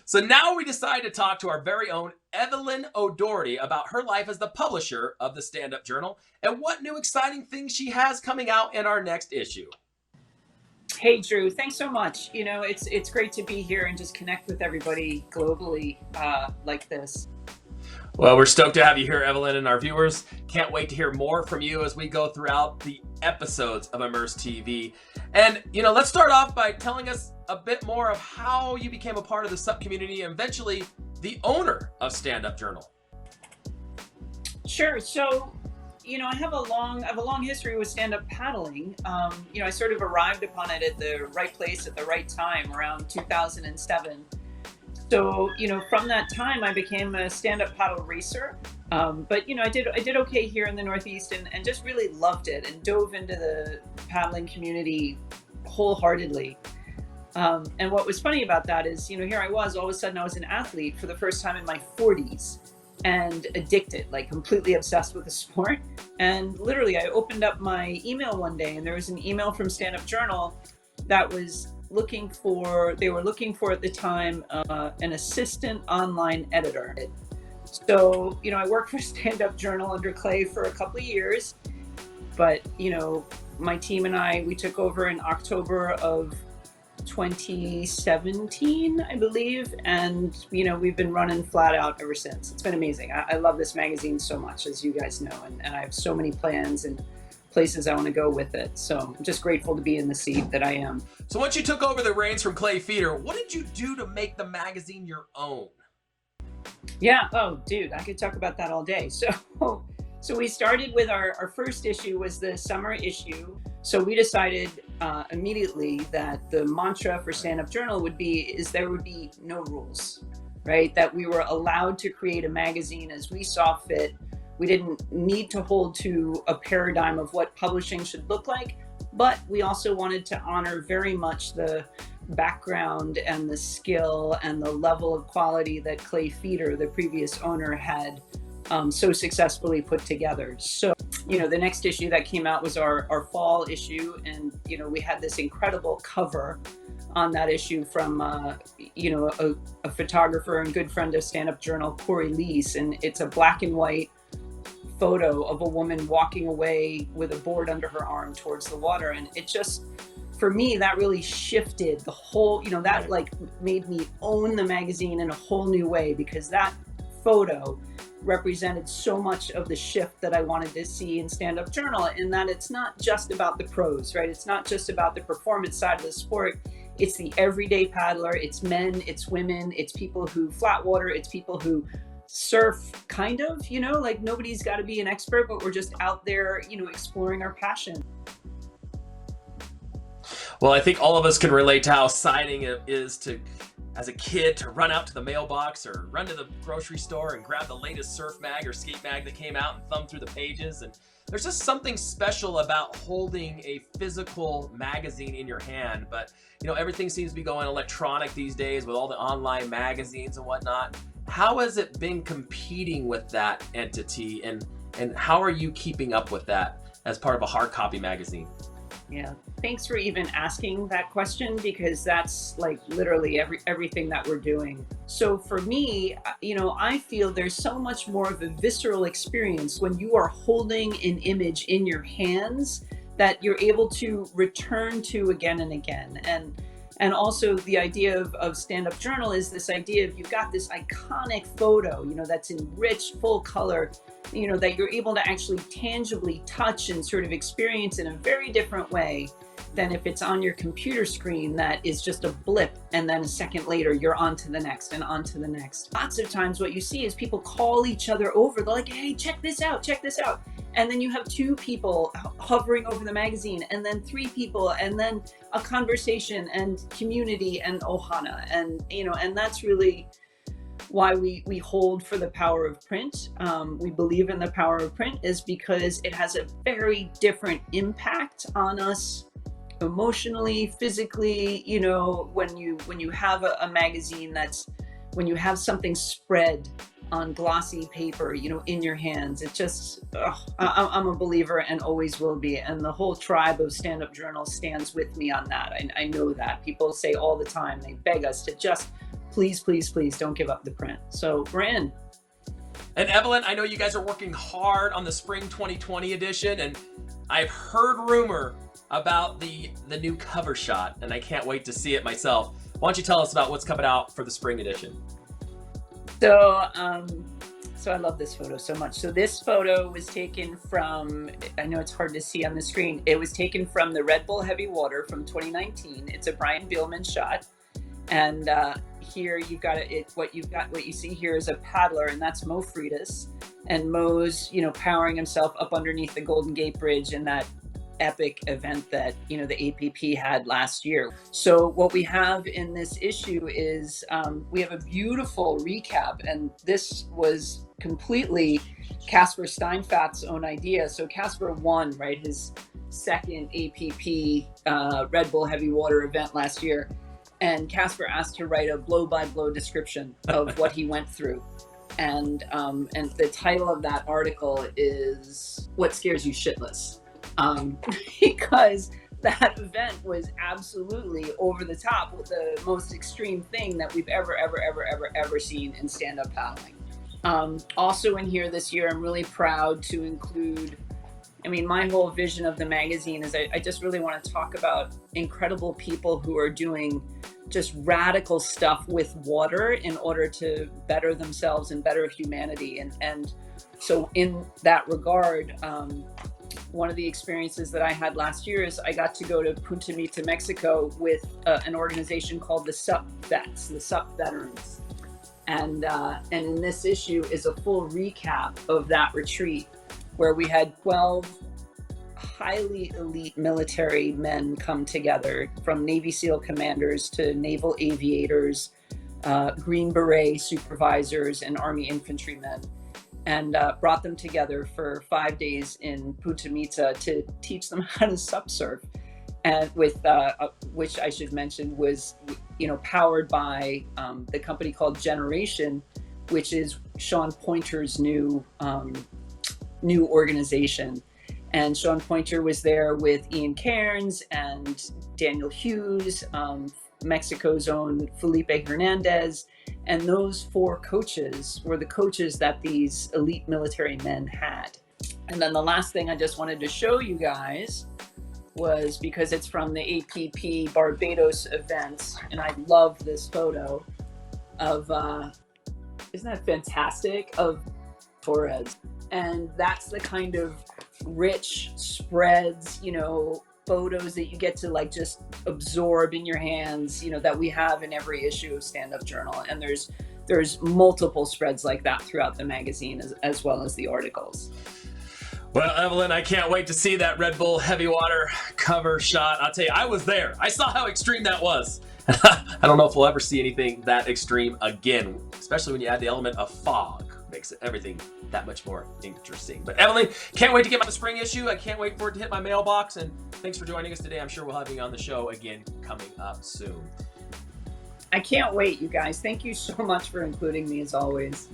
So now we decide to talk to our very own Evelyn O'Doherty about her life as the publisher of the Stand Up Journal and what new exciting things she has coming out in our next issue. Hey, Drew, thanks so much. You know, it's great to be here and just connect with everybody globally like this. Well, we're stoked to have you here, Evelyn, and our viewers can't wait to hear more from you as we go throughout the episodes of Immersed TV. And, let's start off by telling us a bit more of how you became a part of the sub community and eventually the owner of Stand Up Journal. Sure. So, I have a long history with stand-up paddling. I sort of arrived upon it at the right place at the right time around 2007. So, from that time, I became a stand-up paddle racer. But, I did okay here in the Northeast and just really loved it and dove into the paddling community wholeheartedly. And what was funny about that is, here I was, all of a sudden I was an athlete for the first time in my 40s and addicted, like completely obsessed with the sport. And literally I opened up my email one day and there was an email from Stand Up Journal that was they were looking for at the time an assistant online editor. So, I worked for Stand Up Journal under Clay for a couple of years, but, my team and we took over in October of 2017, I believe. And, we've been running flat out ever since. It's been amazing. I love this magazine so much, as you guys know, and I have so many plans and places I want to go with it. So I'm just grateful to be in the seat that I am. So once you took over the reins from Clay Feeder, what did you do to make the magazine your own? Yeah. Oh, dude, I could talk about that all day. So we started with our first issue was the summer issue. So we decided immediately that the mantra for Stand Up Journal there would be no rules, right? That we were allowed to create a magazine as we saw fit. We didn't need to hold to a paradigm of what publishing should look like, but we also wanted to honor very much the background and the skill and the level of quality that Clay Feeder, the previous owner, had so successfully put together. So, the next issue that came out was our fall issue. And, we had this incredible cover on that issue from, a photographer and good friend of Stand Up Journal, Corey Leese. And it's a black and white photo of a woman walking away with a board under her arm towards the water. And it just, for me, that really shifted the whole, that like made me own the magazine in a whole new way, because that photo represented so much of the shift that I wanted to see in Stand Up Journal, in that it's not just about the pros, right? It's not just about the performance side of the sport. It's the everyday paddler. It's men, it's women, it's people who flat water, it's people who surf, kind of, like nobody's got to be an expert, but we're just out there, exploring our passion. Well, I think all of us can relate to how exciting it is as a kid, to run out to the mailbox or run to the grocery store and grab the latest surf mag or skate mag that came out and thumb through the pages. And there's just something special about holding a physical magazine in your hand. But, everything seems to be going electronic these days with all the online magazines and whatnot. How has it been competing with that entity, and how are you keeping up with that as part of a hard copy magazine? Yeah, thanks for even asking that question, because that's like literally everything that we're doing. So for me, I feel there's so much more of a visceral experience when you are holding an image in your hands that you're able to return to again and again. And also the idea of Stand Up Journal is this idea of you've got this iconic photo, that's in rich, full color, that you're able to actually tangibly touch and sort of experience in a very different way than if it's on your computer screen that is just a blip, and then a second later you're on to the next and on to the next. Lots of times what you see is people call each other over. They're like, hey, check this out. And then you have two people hovering over the magazine, and then three people, and then a conversation and community and ohana. And, and that's really why we hold for the power of print. We believe in the power of print is because it has a very different impact on us emotionally, physically, when you have a magazine when you have something spread on glossy paper, in your hands. It just, I'm a believer and always will be. And the whole tribe of Stand Up Journal stands with me on that. I know that. People say all the time, they beg us to just please, please, please don't give up the print. So we're in. And Evelyn, I know you guys are working hard on the spring 2020 edition, and I've heard rumor about the new cover shot, and I can't wait to see it myself. Why don't you tell us about what's coming out for the spring edition? So I love this photo so much. So this photo was taken from, I know it's hard to see on the screen, it was taken from the Red Bull Heavy Water from 2019. It's a Brian Bielman shot. And here you've got it. What you see here is a paddler, and that's Mo Freitas. And Mo's, powering himself up underneath the Golden Gate Bridge in that epic event that, the APP had last year. So what we have in this issue is we have a beautiful recap, and this was completely Casper Steinfath's own idea. So Casper won, right, his second APP Red Bull Heavy Water event last year. And Casper asked to write a blow-by-blow description of what he went through. And the title of that article is What Scares You Shitless? Because that event was absolutely over the top with the most extreme thing that we've ever seen in stand-up paddling. Also in here this year, I'm really proud to include, my whole vision of the magazine is I just really want to talk about incredible people who are doing just radical stuff with water in order to better themselves and better humanity. And so in that regard, one of the experiences that I had last year is I got to go to Punta Mita, Mexico with an organization called the SUP Vets, the SUP Veterans. And in this issue is a full recap of that retreat where we had 12 highly elite military men come together, from Navy SEAL commanders to naval aviators, Green Beret supervisors, and Army infantrymen, and brought them together for 5 days in Punta Mita to teach them how to SUP surf, and with which I should mention was powered by the company called Generation, which is Sean Pointer's new organization. And Sean Pointer was there with Ian Cairns and Daniel Hughes, Mexico's own Felipe Hernandez. And those 4 coaches were the coaches that these elite military men had. And then the last thing I just wanted to show you guys was, because it's from the APP Barbados event, and I love this photo of, isn't that fantastic, of Torres. And that's the kind of rich spreads, photos that you get to just absorb in your hands, that we have in every issue of Stand Up Journal. And there's multiple spreads like that throughout the magazine, as well as the articles. Well, Evelyn, I can't wait to see that Red Bull Heavy Water cover shot. I'll tell you, I was there. I saw how extreme that was. I don't know if we'll ever see anything that extreme again, especially when you add the element of fog. Makes everything that much more interesting. But Evelyn, can't wait to get my spring issue. I can't wait for it to hit my mailbox. And thanks for joining us today. I'm sure we'll have you on the show again coming up soon. I can't wait, you guys. Thank you so much for including me, as always.